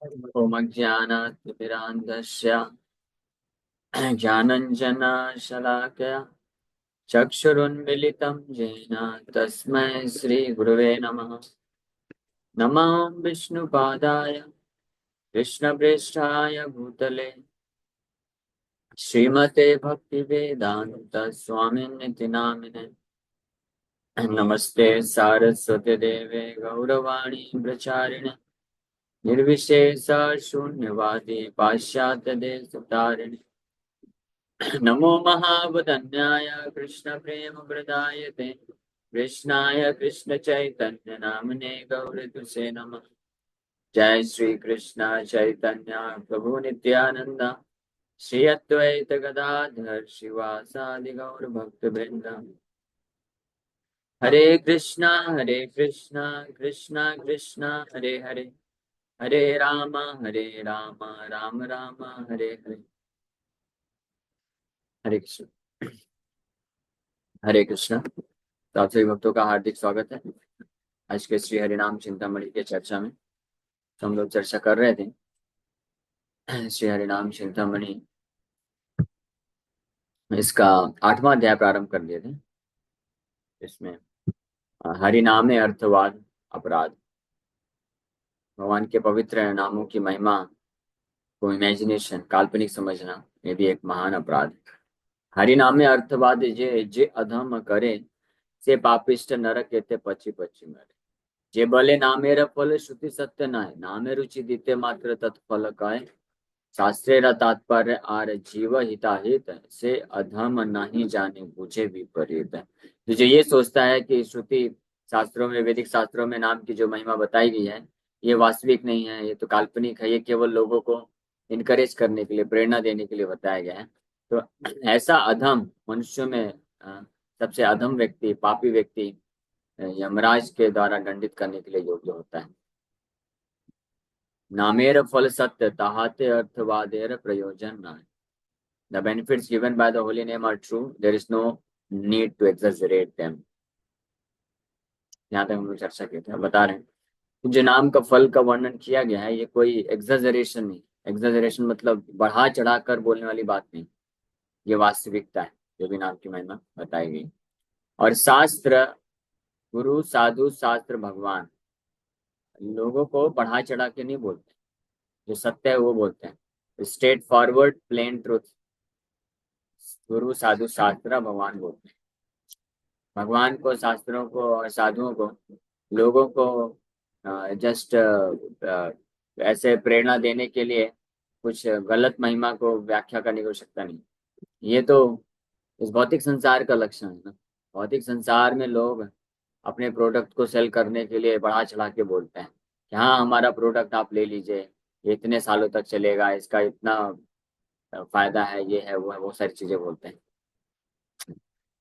ओमज्ञानातिमिरान्धस्य ज्ञानञ्जनशलाकया चक्षुरुन्मिलितं येन तस्मै श्रीगुरुवे नमः। नमो विष्णुपादाय कृष्णप्रेष्ठाय भूतले श्रीमते भक्तिवेदान्त स्वामिनिति नामिने। नमस्ते सारस्वती देवे गौरवाणी प्रचारिणे निर्विशेष शून्यवादी पाश्चात्य देश तारिणे। नमो महावदन्याय कृष्ण प्रेम प्रदायते कृष्णाय कृष्ण चैतन्य नामने गौरतुसे नमः। जय श्री कृष्ण चैतन्य प्रभु नित्यानंद श्री अद्वैत गदाधर शिवासादि गौर भक्त वृंद। हरे कृष्णा कृष्णा कृष्णा हरे हरे हरे राम राम राम हरे हरे। हरे कृष्ण। हरे कृष्ण। तो आप सभी भक्तों का हार्दिक स्वागत है आज के श्री हरिनाम चिंतामणि के चर्चा में। तो हम लोग चर्चा कर रहे थे श्री हरिनाम चिंतामणि, इसका 8वां अध्याय प्रारंभ कर दिए थे। इसमें हरिनाम में अर्थवाद अपराध, भगवान के पवित्र नामों की महिमा को इमेजिनेशन काल्पनिक समझना ये भी एक महान अपराध है। हरिनाम में अर्थवाद जे अधम करे से पापिष्ट नरक कहते पची पची मरे। जे भले नामेर फल श्रुति सत्य नाय नामे रुचि दीते मात्र तत्फल काय। शास्त्रेर तात्पर्य आर जीव हिताहित से अधम नहीं जाने बुझे विपरीत। तो जो ये सोचता है कि श्रुति शास्त्रों में, वैदिक शास्त्रों में नाम की जो महिमा बताई गई है ये वास्तविक नहीं है, ये तो काल्पनिक है, ये केवल लोगों को इनकरेज करने के लिए, प्रेरणा देने के लिए बताया गया है। तो ऐसा अधम मनुष्यों में सबसे अधम व्यक्ति, पापी व्यक्ति यमराज के द्वारा दंडित करने के लिए योग्य होता है। नामेर फल सत्य ताहाते अर्थवादेर प्रयोजन न। The benefits given by the holy name are true. There is no need to exaggerate them. यहाँ तक हम लोग चर्चा की थी, बता रहे हैं जो नाम का फल का वर्णन किया गया है ये कोई एग्जाजरेशन नहीं। एग्जाजरेशन मतलब बढ़ा चढ़ा कर बोलने वाली बात नहीं, ये वास्तविकता है जो भी नाम की महिमा बताई गई। और शास्त्र, गुरु, साधु, शास्त्र, भगवान लोगों को बढ़ा चढ़ा के नहीं बोलते, जो सत्य है वो बोलते हैं। स्ट्रेट फॉरवर्ड प्लेन ट्रूथ गुरु, साधु, शास्त्र, भगवान बोलते हैं। भगवान को, शास्त्रों को और साधुओं को लोगों को जस्ट ऐसे प्रेरणा देने के लिए कुछ गलत महिमा को व्याख्या करने की आवश्यकता नहीं। ये तो इस भौतिक संसार का लक्षण है ना। भौतिक संसार में लोग अपने प्रोडक्ट को सेल करने के लिए बढ़ा चढ़ा के बोलते हैं कि हाँ हमारा प्रोडक्ट आप ले लीजिए, ये इतने सालों तक चलेगा, इसका इतना फायदा है, ये है वो है, बहुत सारी चीजें बोलते हैं।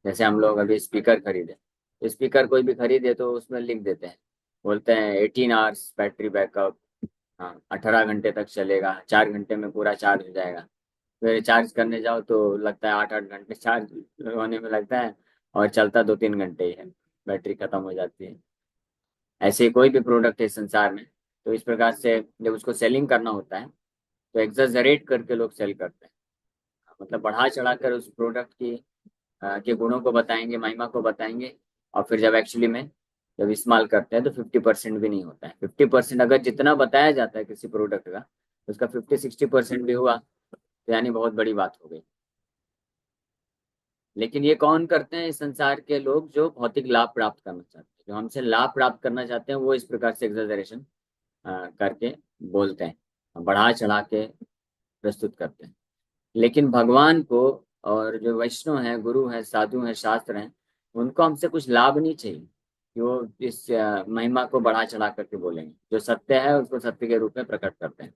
जैसे हम लोग अभी स्पीकर खरीदे, स्पीकर कोई भी खरीदे तो उसमें लिख देते हैं, बोलते हैं 18 आवर्स बैटरी बैकअप, हाँ 18 घंटे तक चलेगा, 4 घंटे में पूरा चार्ज हो जाएगा। फिर चार्ज करने जाओ तो लगता है 8 8 घंटे चार्ज होने में लगता है और चलता 2 3 घंटे ही है, बैटरी खत्म हो जाती है। ऐसे ही कोई भी प्रोडक्ट है संसार में, तो इस प्रकार से जब उसको सेलिंग करना होता है तो एग्जैजरेट करके लोग सेल करते हैं, मतलब बढ़ा चढ़ा कर उस प्रोडक्ट की के गुणों को बताएंगे, महिमा को बताएंगे, और फिर जब एक्चुअली में जब इस्तेमाल करते हैं तो 50% भी नहीं होता है। 50% अगर जितना बताया जाता है किसी प्रोडक्ट का, उसका 50 60% भी हुआ तो यानी बहुत बड़ी बात हो गई। लेकिन ये कौन करते हैं? इस संसार के लोग जो भौतिक लाभ प्राप्त करना चाहते हैं, जो हमसे लाभ प्राप्त करना चाहते हैं, वो इस प्रकार से एग्जैजरेशन करके बोलते हैं, बढ़ा चढ़ा के प्रस्तुत करते हैं। लेकिन भगवान को और जो वैष्णव हैं, गुरु हैं, साधु हैं, शास्त्र हैं, उनको हमसे कुछ लाभ नहीं चाहिए कि वो इस महिमा को बढ़ा चढ़ा करके बोलेंगे। जो सत्य है उसको सत्य के रूप में प्रकट करते हैं।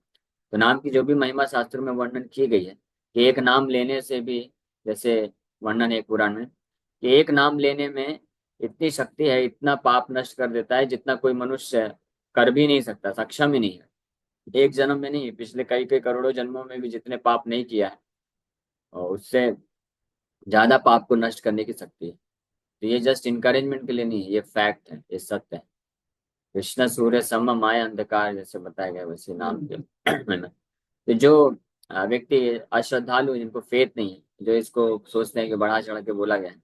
तो नाम की जो भी महिमा शास्त्रों में वर्णन की गई है कि एक नाम लेने से भी, जैसे वर्णन है पुराण में कि एक नाम लेने में इतनी शक्ति है, इतना पाप नष्ट कर देता है जितना कोई मनुष्य कर भी नहीं सकता, सक्षम ही नहीं है। एक जन्म में नहीं, पिछले कई कई करोड़ों जन्मों में भी जितने पाप नहीं किया है और उससे ज्यादा पाप को नष्ट करने की शक्ति है। तो ये जस्ट इनकरेजमेंट के लिए नहीं है, ये फैक्ट है, ये सत्य है। कृष्ण सूर्य सम माया अंधकार, जैसे बताया गया वैसे नाम के है ना। तो जो व्यक्ति अश्रद्धालु, जिनको फेथ नहीं है, जो इसको सोचते हैं कि बढ़ा चढ़ा के बोला गया है,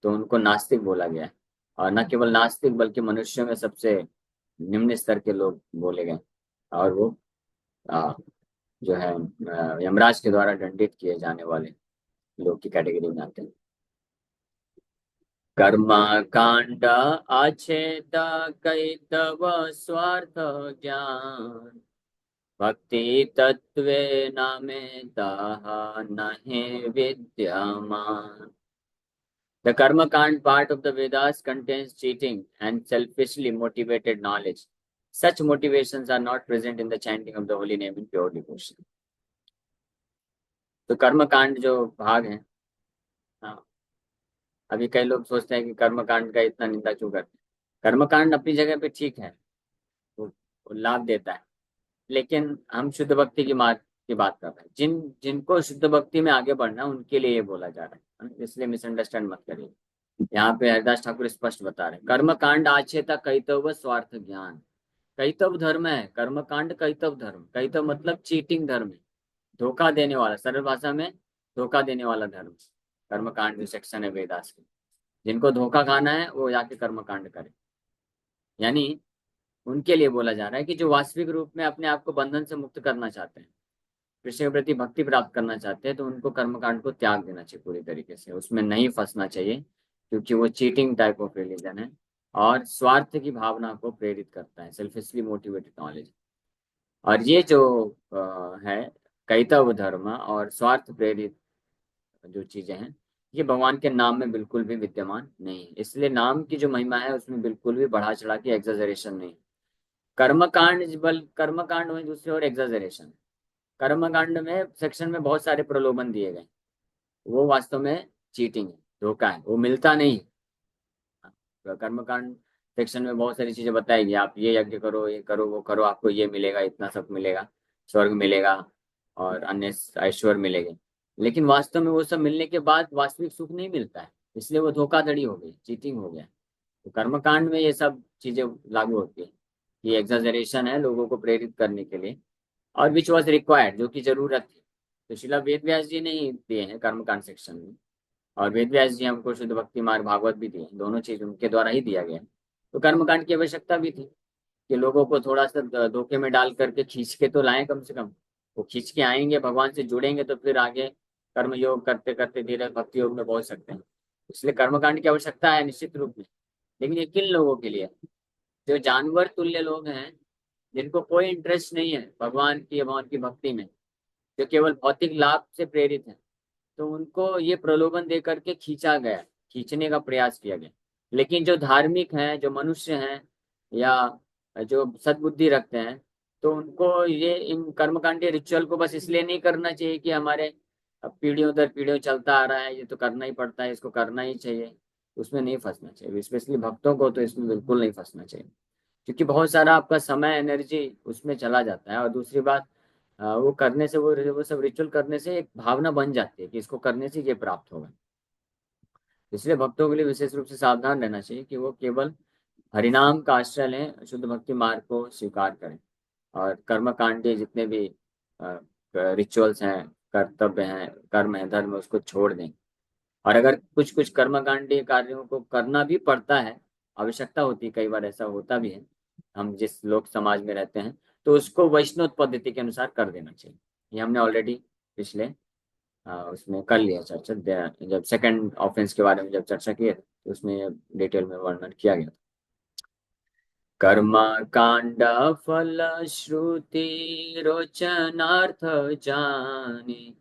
तो उनको नास्तिक बोला गया है। और न केवल नास्तिक बल्कि मनुष्यों में सबसे निम्न स्तर के लोग बोले गए। और वो आ, जो है यमराज के द्वारा दंडित किए जाने वाले लोग की कैटेगरी में आते हैं। कर्म कांड आछेद कैतव स्वार्थ ज्ञान, भक्ति तत्वे नामे ताहा नहे विद्यमान। The Karma Kand part of the Vedas contains cheating and selfishly motivated knowledge. Such motivations are not present in the chanting of the holy name in pure devotion. तो कर्म कांड जो भाग है, हाँ, अभी कई लोग सोचते हैं कि कर्म कांड का इतना निंदा क्यों करते हैं। कर्म कांड अपनी जगह पे ठीक है, वो लाभ देता है, लेकिन हम शुद्ध भक्ति की मार्ग की बात कर रहे हैं। जिनको शुद्ध भक्ति में आगे बढ़ना है उनके लिए ये बोला जा रहा है, इसलिए मिसअंडरस्टैंड मत करिए। यहाँ पे हरिदास ठाकुर स्पष्ट बता रहे हैं, कर्म कांड आचेता कैतव स्वार्थ ज्ञान। कैतव धर्म है, कर्म कांड कैतव धर्म, कैतव मतलब चीटिंग धर्म है, धोखा देने वाला, सरल भाषा में धोखा देने वाला धर्म। कर्म कांड जो सेक्शन है वेदास के, जिनको धोखा खाना है वो जाके कर्म कांड करे। यानी उनके लिए बोला जा रहा है कि जो वास्तविक रूप में अपने आप को बंधन से मुक्त करना चाहते हैं, कृष्ण के प्रति भक्ति प्राप्त करना चाहते हैं, तो उनको कर्मकांड को त्याग देना चाहिए पूरी तरीके से, उसमें नहीं फंसना चाहिए, क्योंकि वो चीटिंग टाइप ऑफ रिलीजन है और स्वार्थ की भावना को प्रेरित करता है, सेल्फिशली मोटिवेटेड नॉलेज। और ये जो है कैतव धर्म और स्वार्थ प्रेरित जो चीजें हैं, ये भगवान के नाम में बिल्कुल भी विद्यमान नहीं है। इसलिए नाम की जो महिमा है उसमें बिल्कुल भी बढ़ा चढ़ा के एग्जेजरेशन नहीं। कर्मकांड में दूसरी ओर एग्जेजरेशन। कर्मकांड में सेक्शन में बहुत सारे प्रलोभन दिए गए, वो वास्तव में चीटिंग है, धोखा है, वो मिलता नहीं। कर्मकांड सेक्शन में बहुत सारी चीजें बताएगी, आप ये यज्ञ करो, ये करो, वो करो, आपको ये मिलेगा, इतना सब मिलेगा, स्वर्ग मिलेगा और अन्य ऐश्वर्य मिलेंगे। लेकिन वास्तव में वो सब मिलने के बाद वास्तविक सुख नहीं मिलता है, इसलिए वो धोखाधड़ी हो गई, चीटिंग हो गया। तो कर्मकांड में ये सब चीजें लागू होती है। ये एग्जाजरेशन है लोगों को प्रेरित करने के लिए, और विच वॉज रिक्वायर्ड, जो कि जरूरत थी। तो शिला वेद व्यास जी ने ही दिए हैं कर्मकांड सेक्शन में, और वेद व्यास जी हमको शुद्ध भक्ति मार्ग भागवत भी दिए, दोनों चीज उनके द्वारा ही दिया गया है। तो कर्मकांड की आवश्यकता भी थी कि लोगों को थोड़ा सा धोखे में डाल करके खींच के तो लाएं, कम से कम वो खींच के आएंगे, भगवान से जुड़ेंगे तो फिर आगे कर्म योग करते करते धीरे भक्ति योग में पहुंच सकते हैं। इसलिए कर्मकांड की आवश्यकता है निश्चित रूप में। लेकिन ये किन लोगों के लिए? जो जानवर तुल्य लोग हैं, जिनको कोई इंटरेस्ट नहीं है भगवान की भक्ति में, जो केवल भौतिक लाभ से प्रेरित है, तो उनको ये प्रलोभन दे करके खींचा गया, खींचने का प्रयास किया गया। लेकिन जो धार्मिक हैं, जो मनुष्य हैं, या जो सद्बुद्धि रखते हैं, तो उनको ये इन कर्मकांडीय रिचुअल को बस इसलिए नहीं करना चाहिए कि हमारे पीढ़ियों दर पीढ़ियों चलता आ रहा है, ये तो करना ही पड़ता है, इसको करना ही चाहिए, उसमें नहीं फंसना चाहिए। स्पेशली भक्तों को तो इसमें बिल्कुल नहीं फंसना चाहिए, क्योंकि बहुत सारा आपका समय एनर्जी उसमें चला जाता है। और दूसरी बात, वो करने से, वो सब रिचुअल करने से एक भावना बन जाती है कि इसको करने से ये प्राप्त होगा। इसलिए भक्तों के लिए विशेष रूप से सावधान रहना चाहिए कि वो केवल हरिनाम का आश्रय लें, शुद्ध भक्ति मार्ग को स्वीकार करें, और कर्म कांडीय जितने भी रिचुअल्स हैं, कर्तव्य हैं, कर्म है, धर्म है, उसको छोड़ दें। और अगर कुछ कुछ कर्मकांडीय कार्यों को करना भी पड़ता है, आवश्यकता होती है, कई बार ऐसा होता भी है, हम जिस लोक समाज में रहते हैं, तो उसको वैष्णव पद्धति के अनुसार कर देना चाहिए। ये हमने ऑलरेडी पिछले उसमें कर लिया चर्चा, जब सेकंड ऑफेंस के बारे में जब चर्चा की है, तो उसमें डिटेल में वर्णन किया गया। कर्म कांड फल श्रुति रोचनार्थ जानी,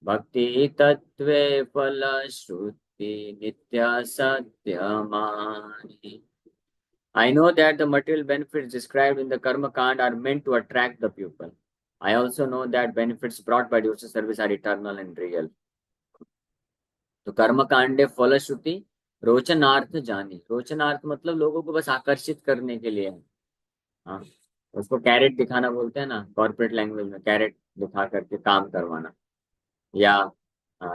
भक्ति तत्वे फल श्रुति नित्य सत्यमानी। I know that the material benefits described in the Karma Kand are meant to attract the pupil. I also know that benefits brought by devotional service are eternal and real. तो कर्म कांडे फलश्रुति रोचनार्थ जानी, रोचनार्थ मतलब लोगों को बस आकर्षित करने के लिए है। हाँ, उसको कैरेट दिखाना बोलते हैं ना, कॉर्पोरेट लैंग्वेज में कैरेट दिखा करके काम करवाना। या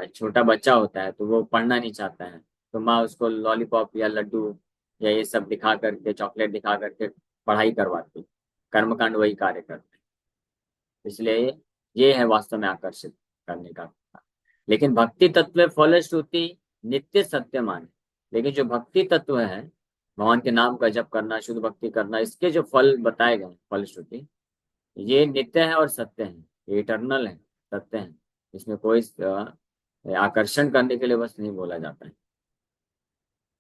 छोटा बच्चा होता है तो वो पढ़ना नहीं चाहता है, तो माँ उसको लॉलीपॉप या लड्डू या ये सब दिखा करके, चॉकलेट दिखा करके पढ़ाई करवाती, कर्मकांड वही कार्य करते। इसलिए ये है वास्तव में आकर्षित करने का। लेकिन भक्ति तत्व फलश्रुति नित्य सत्य माने। लेकिन जो भक्ति तत्व है, भगवान के नाम का जप करना, शुद्ध भक्ति करना, इसके जो फल बताए गए फलश्रुति, ये नित्य है और सत्य है, ये इटर्नल है, सत्य है। इसमें कोई आकर्षण करने के लिए बस नहीं बोला जाता है।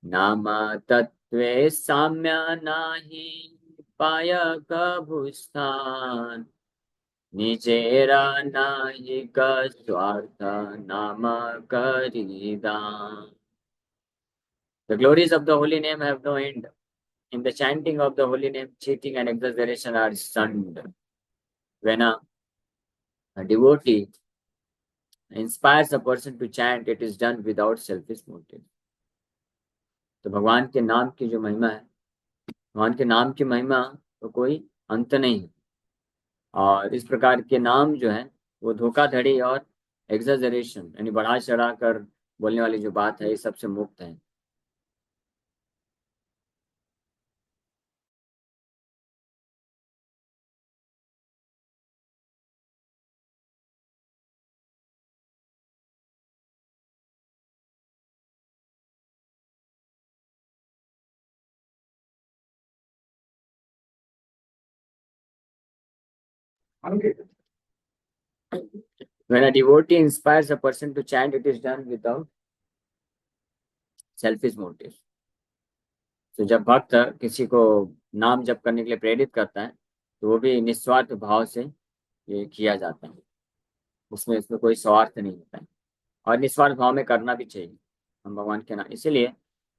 नाम तत्वे साम्य नाही पाय कभु स्थान, निजेरा नाही का स्वार्थ नाम करिदान। The glories of the holy name have no end. In the chanting of the holy name, cheating and exaggeration are shunned. When a devotee inspires a person to chant, it is done without selfish motive. तो भगवान के नाम की जो महिमा है, भगवान के नाम की महिमा तो कोई अंत नहीं है। और इस प्रकार के नाम जो है वो धोखाधड़ी और एग्जैजरेशन यानी बढ़ा चढ़ा कर बोलने वाली जो बात है, ये सबसे मुक्त है। When a devotee inspires a person to chant, it is done without selfish motive. तो जब भक्त किसी को नाम जप करने के लिए प्रेरित करता है, तो वो भी निस्वार्थ भाव से ये किया जाता है। उसमें कोई स्वार्थ नहीं होता है, और निस्वार्थ भाव में करना भी चाहिए हम भगवान के नाम। इसीलिए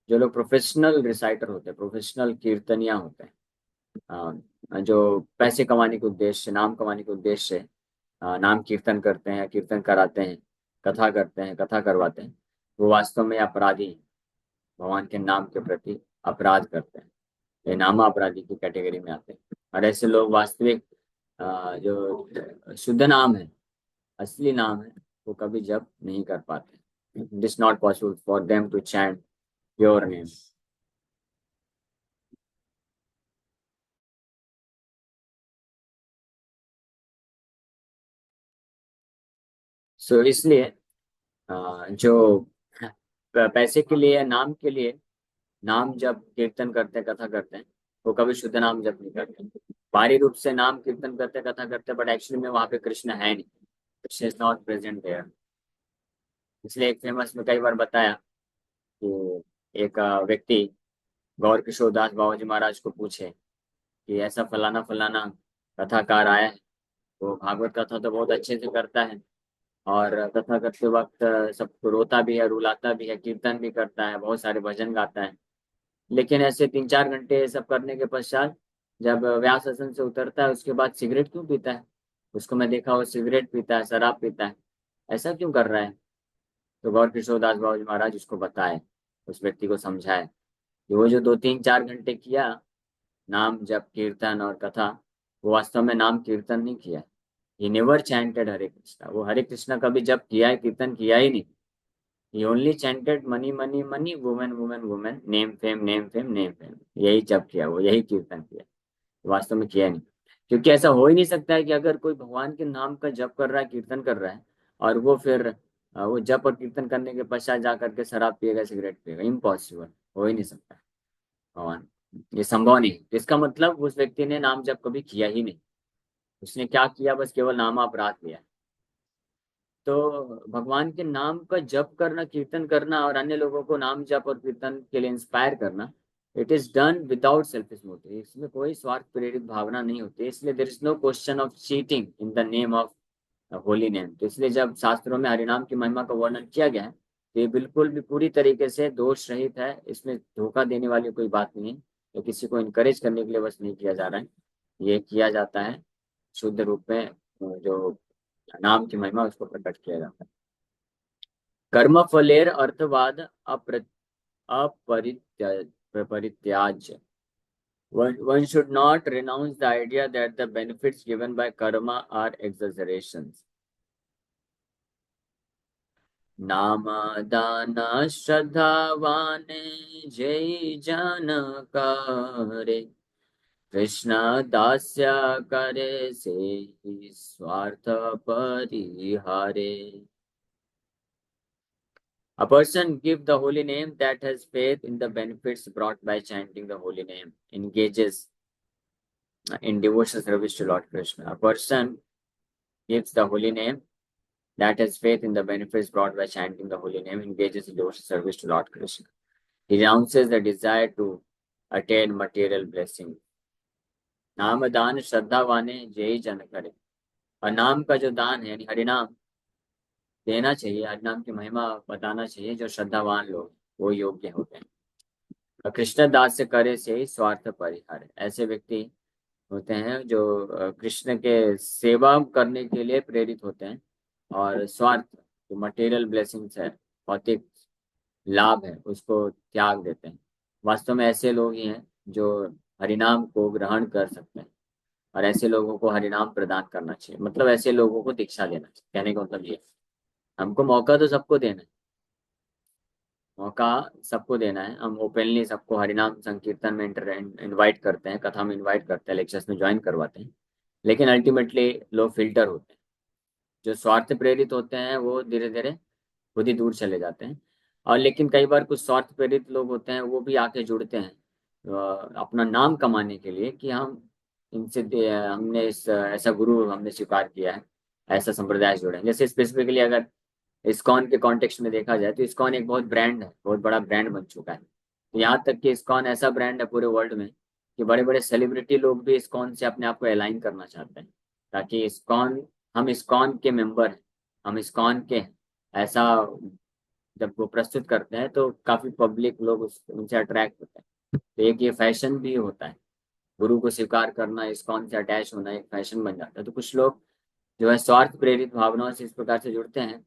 जो लोग प्रोफेशनल रिसाइटर होते हैं, प्रोफेशनल कीर्तनिया होते हैं, जो पैसे कमाने के उद्देश्य से, नाम कमाने के उद्देश्य से नाम कीर्तन करते हैं, कीर्तन कराते हैं, कथा करते हैं, कथा करवाते हैं, वो वास्तव में अपराधी, भगवान के नाम के प्रति अपराध करते हैं। ये नामा अपराधी की कैटेगरी में आते हैं। और ऐसे लोग वास्तविक जो शुद्ध नाम है, असली नाम है, वो कभी जप नहीं कर पाते। It is not possible for them to chant pure name. So इसलिए जो पैसे के लिए, नाम के लिए नाम जब कीर्तन करते हैं, कथा करते हैं, वो कभी शुद्ध नाम जप नहीं करते। बाहरी रूप से नाम कीर्तन करते, कथा करते, बट एक्चुअली में वहां पे कृष्ण है नहीं, Krishna is not present there. इसलिए एक फेमस में कई बार बताया कि एक व्यक्ति गौर किशोर दास बाबा जी महाराज को पूछे कि ऐसा फलाना फलाना कथाकार आया है, वो भागवत कथा तो बहुत अच्छे से करता है, और कथा करते वक्त सबको रोता भी है, रुलाता भी है, कीर्तन भी करता है, बहुत सारे भजन गाता है। लेकिन ऐसे 3-4 घंटे सब करने के पश्चात जब व्यास आसन से उतरता है, उसके बाद सिगरेट क्यों पीता है? उसको मैं देखा, वो सिगरेट पीता है, शराब पीता है, ऐसा क्यों कर रहा है? तो गौर किशोर दास बाबा जी महाराज उसको बताए, उस व्यक्ति को समझाए कि वो जो 2-3-4 घंटे किया नाम जप कीर्तन और कथा, वो वास्तव में नाम कीर्तन नहीं किया। ही नेवर चैंटेड हरे कृष्णा, वो हरे कृष्णा कभी जप किया है, कीर्तन किया ही नहीं। He only chanted money money money, women women women, name fame name fame name fame, यही जप किया, वो यही कीर्तन किया, वास्तव में किया नहीं। क्योंकि ऐसा हो ही नहीं सकता है कि अगर कोई भगवान के नाम का जप कर रहा है, कीर्तन कर रहा है, और वो फिर वो जप और कीर्तन करने के पश्चात जा करके शराब पिएगा, सिगरेट पिएगा, इम्पॉसिबल, हो ही नहीं सकता भगवान, ये संभव नहीं। इसका मतलब उस व्यक्ति ने नाम जप कभी किया ही नहीं। उसने क्या किया? बस केवल नामापराध किया। तो भगवान के नाम का जप करना, कीर्तन करना, और अन्य लोगों को नाम जप और कीर्तन के लिए इंस्पायर करना, it is done without selfish motive. इसमें कोई स्वार्थ प्रेरित भावना नहीं होती, इसलिए there is no question of cheating in the name of holy name. तो इसलिए जब शास्त्रों में हरिनाम की महिमा का वर्णन किया गया है, तो ये बिल्कुल भी पूरी तरीके से दोष रहित है। इसमें धोखा देने वाली कोई बात नहीं है, तो किसी को इनकरेज करने के लिए बस नहीं किया जा रहा है, ये किया जाता है शुद्ध रूप में। जो नाम की महिमा, उसको प्रकट किया जाता है। कर्म फलेर अर्थवाद अपरित्याज्य। One should not renounce the idea that the benefits given by karma are exaggerations. नाम दान श्रद्धावान जय जन करे, कृष्ण दास्य करे से स्वार्थ परिहारे. A person give the holy name that has faith in the benefits brought by chanting the holy name, engages in devotional service to Lord Krishna. A person gives the holy name that has faith in the benefits brought by chanting the holy name, engages in devotional service to Lord Krishna. He renounces the desire to attain material blessing. नाम दान श्रद्धा वाने जय जन करे. और नाम का जो दान है यानी हरिनाम देना चाहिए, हरिनाम की महिमा बताना चाहिए. जो श्रद्धावान लोग वो योग्य होते हैं. और कृष्ण दास से करे से ही स्वार्थ परिहार. ऐसे व्यक्ति होते हैं जो कृष्ण के सेवा करने के लिए प्रेरित होते हैं और स्वार्थ जो मटेरियल ब्लेसिंग्स है, भौतिक लाभ है, उसको त्याग देते हैं. वास्तव में ऐसे लोग ही हैं जो हरिनाम को ग्रहण कर सकते हैं और ऐसे लोगों को हरिनाम प्रदान करना चाहिए. मतलब ऐसे लोगों को दीक्षा देना चाहिए. कहने का मतलब ये, हमको मौका तो सबको देना है, मौका सबको देना है. हम ओपनली सबको हरिनाम संकीर्तन में इनवाइट करते हैं, कथा में इनवाइट करते हैं, लेक्चर्स में ज्वाइन करवाते हैं. लेकिन अल्टीमेटली लोग फिल्टर होते हैं. जो स्वार्थ प्रेरित होते हैं वो धीरे धीरे खुद ही दूर चले जाते हैं. और लेकिन कई बार कुछ स्वार्थ प्रेरित लोग होते हैं, वो भी आके जुड़ते हैं अपना नाम कमाने के लिए कि हम हमने ऐसा गुरु हमने स्वीकार किया है, ऐसा संप्रदाय से जुड़े हैं. जैसे स्पेसिफिकली अगर इस्कॉन के कॉन्टेक्स्ट में देखा जाए तो इस्कॉन एक बहुत ब्रांड है, बहुत बड़ा ब्रांड बन चुका है. यहाँ तक कि इस्कॉन ऐसा ब्रांड है पूरे वर्ल्ड में कि बड़े बड़े सेलिब्रिटी लोग भी इस्कॉन से अपने आप को अलाइन करना चाहते हैं, ताकि इस्कॉन, हम इस्कॉन के मेंबर हैं, हम इस्कॉन के हैं, ऐसा जब वो प्रस्तुत करते हैं तो काफी पब्लिक लोग उनसे अट्रैक्ट होते हैं. तो एक ये फैशन भी होता है, गुरु को स्वीकार करना, इस्कॉन से अटैच होना एक फैशन बन जाता है. तो कुछ लोग जो है स्वार्थ प्रेरित भावनाओं से इस प्रकार से जुड़ते हैं.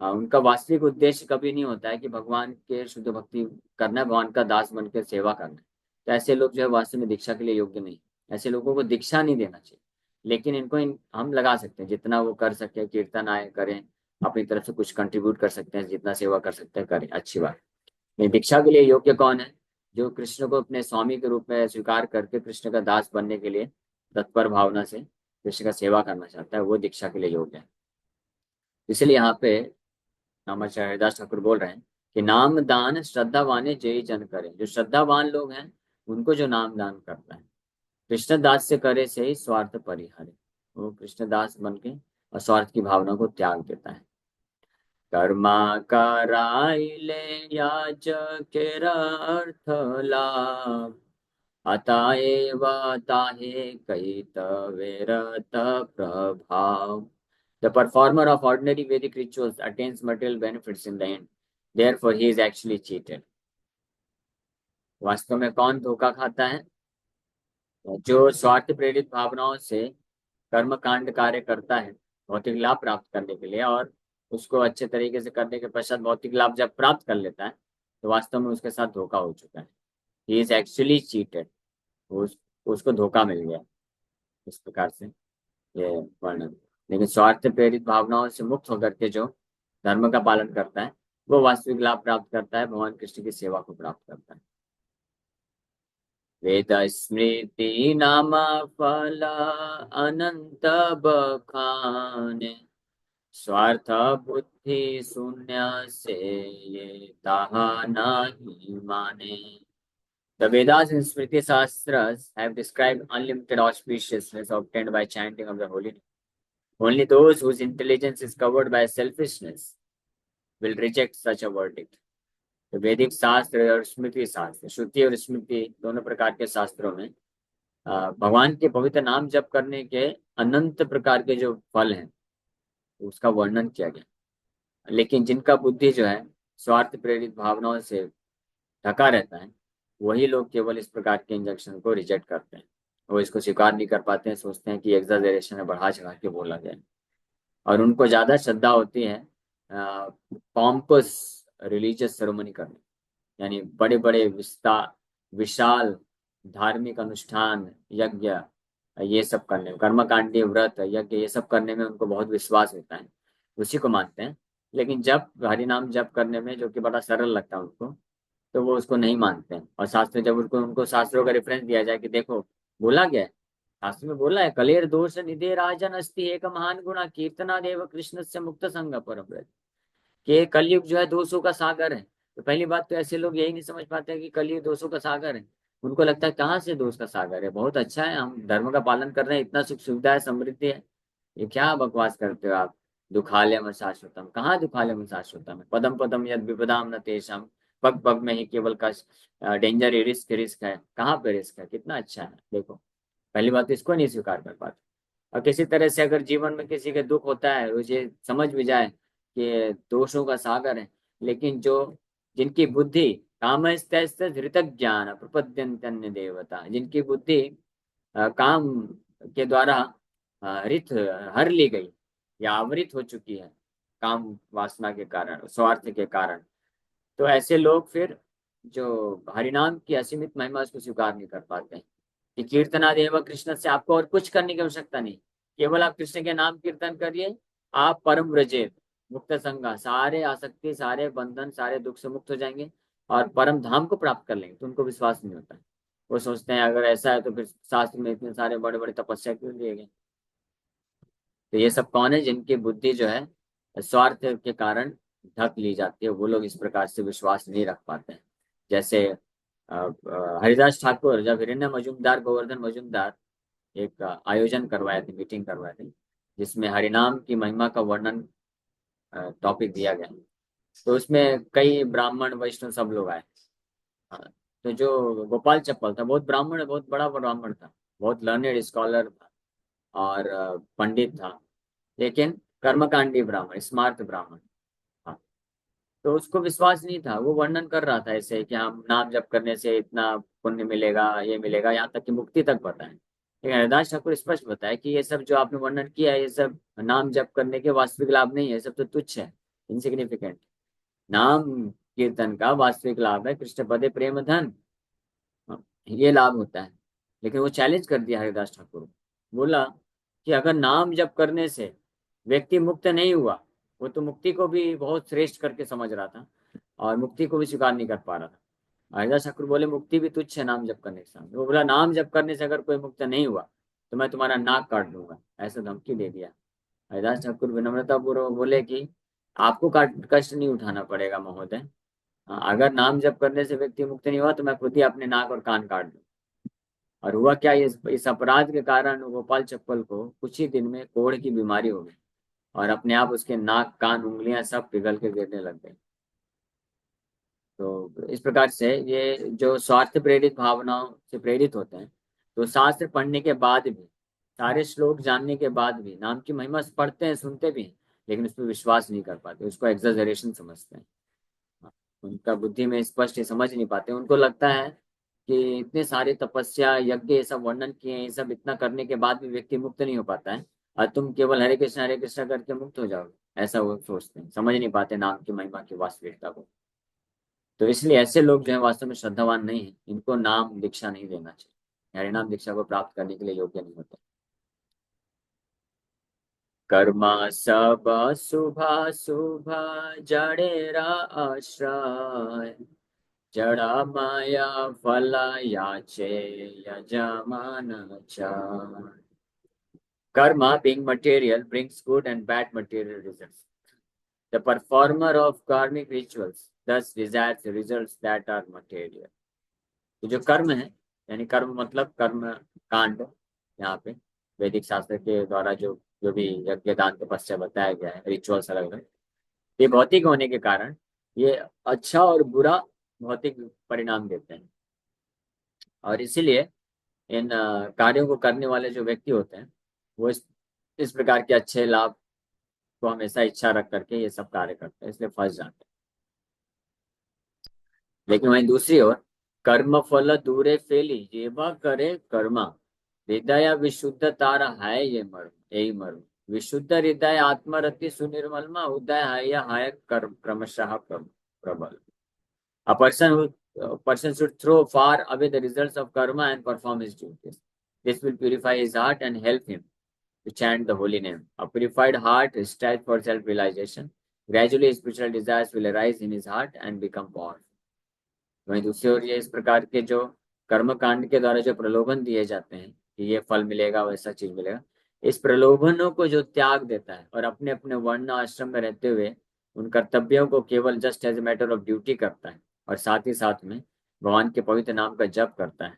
उनका वास्तविक उद्देश्य कभी नहीं होता है कि भगवान के शुद्ध भक्ति करना है, भगवान का दास बनकर सेवा करना है. तो ऐसे लोग जो है वास्तव में दीक्षा के लिए योग्य नहीं. ऐसे लोगों को दीक्षा नहीं देना चाहिए. लेकिन इनको हम लगा सकते हैं, जितना वो कर सके, कीर्तन आए करें, अपनी तरफ से कुछ कंट्रीब्यूट कर सकते हैं, जितना सेवा कर सकते हैं करें, अच्छी बात. नहीं, दीक्षा के लिए योग्य कौन है? जो कृष्ण को अपने स्वामी के रूप में स्वीकार करके कृष्ण का दास बनने के लिए तत्पर भावना से कृष्ण का सेवा करना चाहता है, वो दीक्षा के लिए योग्य है. इसलिए यहाँ पे नामाचार्य हरिदास ठाकुर बोल रहे हैं कि नाम दान श्रद्धावाने जय जन करे. जो श्रद्धावान लोग हैं उनको जो नाम दान करता है, कृष्ण दास से करे से ही स्वार्थ परिहारे. वो कृष्ण दास बन के और स्वार्थ की भावना को त्याग देता है. कर्मा कराइले याचकेर अर्थ लाभ, अतएव ताहे कहितवेरत प्रभाव. The performer of ordinary Vedic rituals attains material benefits in the end. Therefore, he is actually cheated. वास्तव में कौन धोखा खाता है? जो स्वार्थ प्रेरित भावनाओं से कर्म कांड कार्य करता है भौतिक लाभ प्राप्त करने के लिए, और उसको अच्छे तरीके से करने के पश्चात भौतिक लाभ जब प्राप्त कर लेता है तो वास्तव में उसके साथ धोखा हो चुका है. He is actually cheated. उसको धोखा मिल गया. इस प्रकार से ये वर्णन. लेकिन स्वार्थ प्रेरित भावनाओं से मुक्त होकर के जो धर्म का पालन करता है वो वास्तविक लाभ प्राप्त करता है, भगवान कृष्ण की सेवा को प्राप्त करता है. वेद स्मृति नाम फल अनंत बखाने, स्वार्थ बुद्धि शून्य से ये ताहा नहीं माने. The Vedas and Smriti Shastras have described unlimited auspiciousness obtained by chanting of the holy name. Only those whose intelligence is covered by selfishness will reject such a verdict. तो वैदिक शास्त्र और स्मृति शास्त्र, श्रुति और स्मृति दोनों प्रकार के शास्त्रों में भगवान के पवित्र नाम जप करने के अनंत प्रकार के जो फल हैं उसका वर्णन किया गया. लेकिन जिनका बुद्धि जो है स्वार्थ प्रेरित भावनाओं से ढका रहता है, वही लोग केवल इस प्रकार के इंजेक्शन को रिजेक्ट करते हैं. वो इसको स्वीकार नहीं कर पाते हैं, सोचते हैं कि एग्जाजरेशन है, बढ़ा चढ़ा के बोला गया. और उनको ज्यादा श्रद्धा होती है पॉम्पस रिलीजियस सेरेमनी करने, यानी बड़े बड़े विशाल धार्मिक अनुष्ठान, यज्ञ, ये सब करने में, कर्मकांडी व्रत यज्ञ ये सब करने में उनको बहुत विश्वास होता है, उसी को मानते हैं. लेकिन जब हरिनाम जप करने में, जो कि बड़ा सरल लगता है उनको, तो वो उसको नहीं मानते हैं. और शास्त्र जब उनको शास्त्रों का रेफरेंस दिया जाए कि देखो बोला गया है, शास्त्र में बोला है, कलेर दोष निधे राजन अस्ति एक महान गुणा कीर्तना देव कृष्ण से मुक्त संग परम ब्रज। कि कलयुग जो है दोषों का सागर है। तो पहली बात तो ऐसे लोग यही नहीं समझ पाते हैं कि कलयुग दोषों का सागर है। उनको लगता है कहाँ से दोष का सागर है, बहुत अच्छा है, हम धर्म का पालन कर रहे हैं, इतना सुख सुविधा है, समृद्धि है। ये क्या बकवास करते हो आप। दुखालयम शाश्वतम, कहाँ दुखालयम शाश्वतम है, पदम पदम यद विपदाम न तेषाम, पग पग में ही केवल का डेंजर, रिस्क रिस्क है, कहाँ पे रिस्क है, कितना अच्छा है देखो। पहली बात तो इसको नहीं स्वीकार कर पाते। और किसी तरह से अगर जीवन में किसी के दुख होता है, उसे समझ भी जाए कि दोषों का सागर है, लेकिन जो जिनकी बुद्धि काम धृतक ज्ञान प्रपद्यन्ते देवता, जिनकी बुद्धि काम के द्वारा रित हर ली गई या आवृत हो चुकी है, काम वासना के कारण, स्वार्थ के कारण, तो ऐसे लोग फिर जो हरिनाम की असीमित महिमा उसको स्वीकार नहीं कर पाते हैं। कि कीर्तनादेव कृष्ण से आपको और कुछ करने की आवश्यकता नहीं, केवल आप कृष्ण के नाम कीर्तन करिए, आप परम व्रजे मुक्त संगा, सारे आसक्ति, सारे बंधन, सारे दुख से मुक्त हो जाएंगे और परम धाम को प्राप्त कर लेंगे। तो उनको विश्वास नहीं होता है। वो सोचते हैं अगर ऐसा है तो फिर शास्त्र में इतने सारे बड़े बड़े तपस्या क्यों दिए गए। तो ये सब कौन है, जिनकी बुद्धि जो है स्वार्थ के कारण ढक ली जाती है, वो लोग इस प्रकार से विश्वास नहीं रख पाते हैं। जैसे हरिदास ठाकुर जब हिरण्य मजूमदार, गोवर्धन मजूमदार एक आयोजन करवाए थे, मीटिंग करवाए थे, जिसमें हरिनाम की महिमा का वर्णन टॉपिक दिया गया, तो उसमें कई ब्राह्मण वैष्णव सब लोग आए। हाँ, तो जो गोपाल चप्पल था, बहुत ब्राह्मण, बहुत बड़ा ब्राह्मण था, बहुत लर्नेड स्कॉलर था और पंडित था, लेकिन कर्मकांडी ब्राह्मण, स्मार्ट ब्राह्मण। हाँ, तो उसको विश्वास नहीं था। वो वर्णन कर रहा था ऐसे कि हम नाम जप करने से इतना पुण्य मिलेगा, ये मिलेगा, यहाँ तक कि मुक्ति तक बताएं। लेकिन हरिदास ठाकुर स्पष्ट बताया कि ये सब जो आपने वर्णन किया है, ये सब नाम जप करने के वास्तविक लाभ नहीं है, ये सब तो तुच्छ है, इनसिग्निफिकेंट। नाम कीर्तन का वास्तविक लाभ है कृष्ण पदे प्रेम धन। हाँ, ये लाभ होता है। लेकिन वो चैलेंज कर दिया हरिदास ठाकुर को। बोला कि अगर नाम जप करने से व्यक्ति मुक्त नहीं हुआ, वो तो मुक्ति को भी बहुत श्रेष्ठ करके समझ रहा था और मुक्ति को भी स्वीकार नहीं कर पा रहा था। हरिदास ठाकुर बोले मुक्ति भी तुच्छ है नाम जप करने के सामने। वो बोला नाम जप करने से अगर कोई मुक्त नहीं हुआ तो मैं तुम्हारा नाक काट दूंगा, ऐसा धमकी दे दिया। हरिदास ठाकुर विनम्रता पूर्वक बोले कि आपको कष्ट नहीं उठाना पड़ेगा महोदय। अगर नाम जप करने से व्यक्ति मुक्त नहीं हुआ तो मैं खुद ही अपने नाक और कान काट दूं। और हुआ क्या, इस अपराध के कारण गोपाल चप्पल को कुछ ही दिन में कोढ़ की बीमारी हो गई और अपने आप उसके नाक, कान, उंगलियां सब पिघल के गिरने लग गए। तो इस प्रकार से ये जो स्वार्थ प्रेरित भावनाओं से प्रेरित होते हैं, तो शास्त्र पढ़ने के बाद भी, सारे श्लोक जानने के बाद भी, नाम की महिमा पढ़ते हैं, सुनते भी हैं, लेकिन उस पर विश्वास नहीं कर पाते, उसको एग्जेजरेशन समझते हैं। उनका बुद्धि में स्पष्ट समझ नहीं पाते। उनको लगता है कि इतने सारे तपस्या, यज्ञ, ये सब वर्णन किए, ये सब इतना करने के बाद भी व्यक्ति मुक्त नहीं हो पाता है और तुम केवल हरे कृष्णा करके मुक्त हो जाओगे, ऐसा वो सोचते हैं, समझ नहीं पाते नाम की महिमा की वास्तविकता को। तो इसलिए ऐसे लोग जो है वास्तव में श्रद्धावान नहीं है, इनको नाम दीक्षा नहीं देना चाहिए, हरिनाम दीक्षा को प्राप्त करने के लिए योग्य नहीं होते। कर्मा सब शुभ जड़ेरा आश्रय, जड़ा माया फल याचे यजमान चाय। Karma, being material, brings good and bad material results. The performer of karmic rituals thus desires results that are material. तो जो कर्म है, यानी कर्म मतलब कर्म कांड, यहाँ पे वैदिक शास्त्र के द्वारा जो जो भी यज्ञ दान के पश्चात बताया गया है, रिचुअल्स अलग अलग, ये भौतिक होने के कारण ये अच्छा और बुरा भौतिक परिणाम देते हैं। और इसीलिए इन कार्यों को करने वाले जो व्यक्ति होते हैं, वो इस प्रकार के अच्छे लाभ को हमेशा इच्छा रख करके ये सब कार्य करते हैं, इसलिए फंस जाते हैं। लेकिन वहीं दूसरी ओर कर्म फल दूरे फेली जेबा करे कर्मा, हृदय विशुद्ध तारा है ये मर्म, यही मर्म। विशुद्ध हृदय आत्मरति सुनिर्मलमा उदय है या है कर्म क्रमशः प्रबल। A person should throw far away the results of karma and perform his duties. This will purify his heart and help him to chant the holy name. A purified heart strives for self-realization. Gradually, spiritual desires will arise in his heart and become powerful. वहीं दूसरी ओर ये इस प्रकार के जो कर्म कांड के द्वारा जो प्रलोभन दिए जाते हैं कि ये फल मिलेगा, वैसा चीज मिलेगा, इस प्रलोभनों को जो त्याग देता है और अपने अपने वर्ण आश्रम में रहते हुए उन कर्तव्यों को केवल just as a matter of duty करता है और साथ ही साथ में भगवान के पवित्र नाम का जप करता है,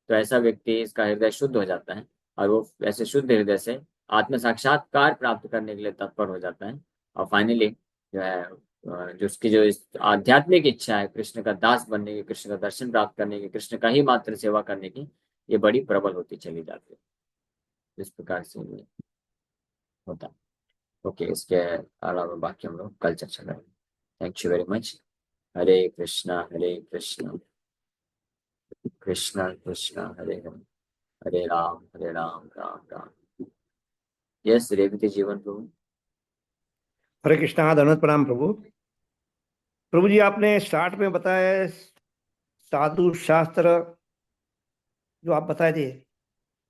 तो ऐसा व्यक्ति, इसका हृदय शुद्ध हो जाता है और वो ऐसे शुद्ध हृदय से आत्म साक्षात्कार प्राप्त करने के लिए तत्पर हो जाता है। और फाइनली जो है जो उसकी जो इस आध्यात्मिक इच्छा है कृष्ण का दास बनने की, कृष्ण का दर्शन प्राप्त करने की, कृष्ण का ही मात्र सेवा करने की, ये बड़ी प्रबल होती चली जाती है। इस प्रकार से ये होता है। ओके, इसके अलावा बाकी हम लोग कल चर्चा करेंगे। Thank you very much. Hare Krishna Hare Krishna, Krishna Krishna Hare Hare, Hare Ram Ram Ram. Yes, Revati Jivan Prabhu. हरे कृष्णा, धन्यवाद, प्रणाम प्रभु। प्रभु जी, आपने स्टार्ट में बताया साधु शास्त्र जो आप बताए थे,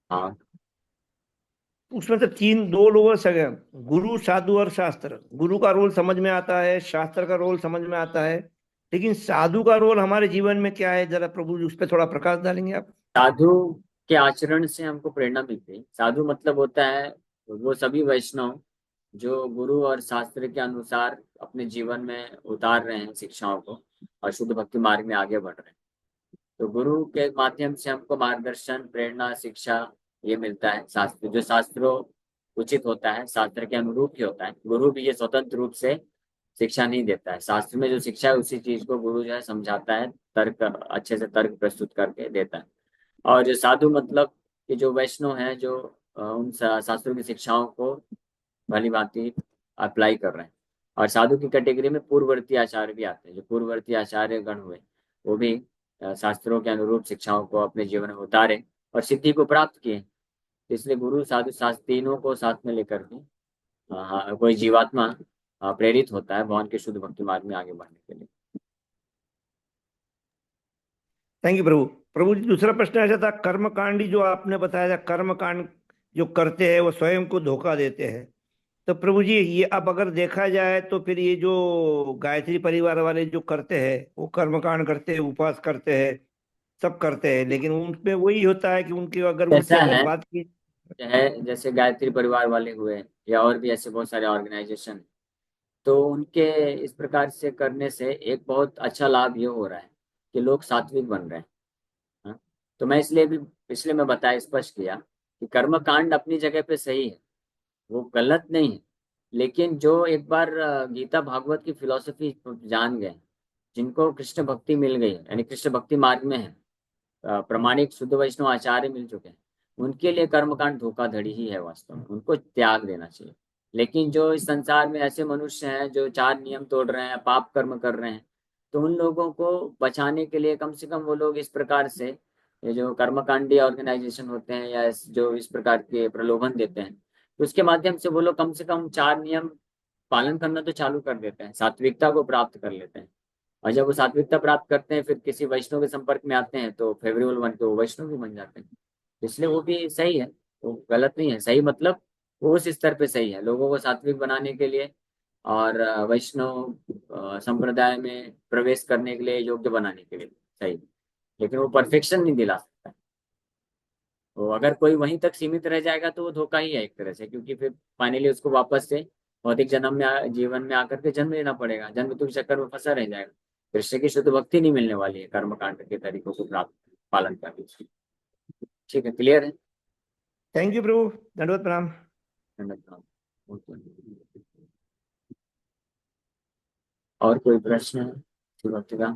हाँ, उसमें से तीन दो लोग सके, गुरु साधु और शास्त्र। गुरु का रोल समझ में आता है, शास्त्र का रोल समझ में आता है, लेकिन साधु का रोल हमारे जीवन में क्या है, जरा प्रभु जी उस पर थोड़ा प्रकाश डालेंगे आप? साधु के आचरण से हमको प्रेरणा मिलती है। साधु मतलब होता है वो सभी वैष्णव जो गुरु और शास्त्र के अनुसार अपने जीवन में उतार रहे हैं शिक्षाओं को और शुद्ध भक्ति मार्ग में आगे बढ़ रहे हैं। तो गुरु के माध्यम से हमको मार्गदर्शन, प्रेरणा, शिक्षा ये मिलता है। शास्त्र जो शास्त्रों उचित होता है, शास्त्र के अनुरूप ही होता है। गुरु भी ये स्वतंत्र रूप से शिक्षा नहीं देता है। शास्त्र में जो शिक्षा है उसी चीज को गुरु जो है समझाता है, तर्क अच्छे से तर्क प्रस्तुत करके देता है। और जो साधु मतलब कि जो वैष्णव हैं जो उन शास्त्रों की शिक्षाओं को भली भांति अप्लाई कर रहे हैं। और साधु की कैटेगरी में पूर्ववर्ती आचार्य भी आते हैं। जो पूर्ववर्ती आचार्य गण हुए वो भी शास्त्रों के अनुरूप शिक्षाओं को अपने जीवन में उतारे और सिद्धि को प्राप्त किए। इसलिए गुरु साधु शास्त्र तीनों को साथ में लेकर के कोई जीवात्मा प्रेरित होता है भगवान के शुद्ध भक्ति मार्ग में आगे बढ़ने के लिए। थैंक यू प्रभु। प्रभु जी, दूसरा प्रश्न ऐसा था, कर्मकांडी जो आपने बताया था, कर्मकांड जो करते हैं वो स्वयं को धोखा देते हैं। तो प्रभु जी, ये अब अगर देखा जाए तो फिर ये जो गायत्री परिवार वाले जो करते हैं, वो कर्मकांड करते हैं, उपवास करते हैं, सब करते हैं, लेकिन उनमें वही होता है कि उनकी अगर उनसे कैसा अगर है बात की। जैसे गायत्री परिवार वाले हुए या और भी ऐसे बहुत सारे ऑर्गेनाइजेशन, तो उनके इस प्रकार से करने से एक बहुत अच्छा लाभ ये हो रहा है कि लोग सात्विक बन रहे हैं। हाँ? तो मैं इसलिए मैं बताया, स्पष्ट किया कि कर्म कांड अपनी जगह पे सही है, वो गलत नहीं है। लेकिन जो एक बार गीता भागवत की फिलॉसफी जान गए, जिनको कृष्ण भक्ति मिल गई है, यानी कृष्ण भक्ति मार्ग में है, प्रमाणिक शुद्ध वैष्णव आचार्य मिल चुके हैं, उनके लिए कर्मकांड धोखाधड़ी ही है वास्तव में, उनको त्याग देना चाहिए। लेकिन जो इस संसार में ऐसे मनुष्य हैं जो चार नियम तोड़ रहे हैं, पाप कर्म कर रहे हैं, तो उन लोगों को बचाने के लिए कम से कम वो लोग इस प्रकार से, ये जो कर्मकांडी ऑर्गेनाइजेशन होते हैं या जो इस प्रकार के प्रलोभन देते हैं, तो उसके माध्यम से वो लोग कम से कम चार नियम पालन करना तो चालू कर देते हैं, सात्विकता को प्राप्त कर लेते हैं। और जब वो सात्विकता प्राप्त करते हैं फिर किसी वैष्णव के संपर्क में आते हैं तो फेवरेबल बन के वो वैष्णव भी बन जाते हैं। इसलिए वो भी सही है, वो गलत नहीं है। सही मतलब वो उस स्तर पे सही है, लोगों को सात्विक बनाने के लिए और वैष्णव संप्रदाय में प्रवेश करने के लिए योग्य बनाने के लिए सही। लेकिन वो परफेक्शन नहीं दिला सकता। तो अगर कोई वहीं तक सीमित रह जाएगा तो वो धोखा ही है एक तरह से, क्योंकि फिर फाइनली उसको वापस से भौतिक जन्म में जीवन में आकर के जन्म लेना पड़ेगा, जन्म मृत्यु के चक्कर में फंसा रह जाएगा। कृष्ण की शुद्ध भक्ति नहीं मिलने वाली है कर्म कांड के तरीकों को प्राप्त पालन करके। ठीक है, क्लियर है। थैंक यू प्रभु, दंडवत प्रणाम। और कोई प्रश्न है? शिव भक्ति का?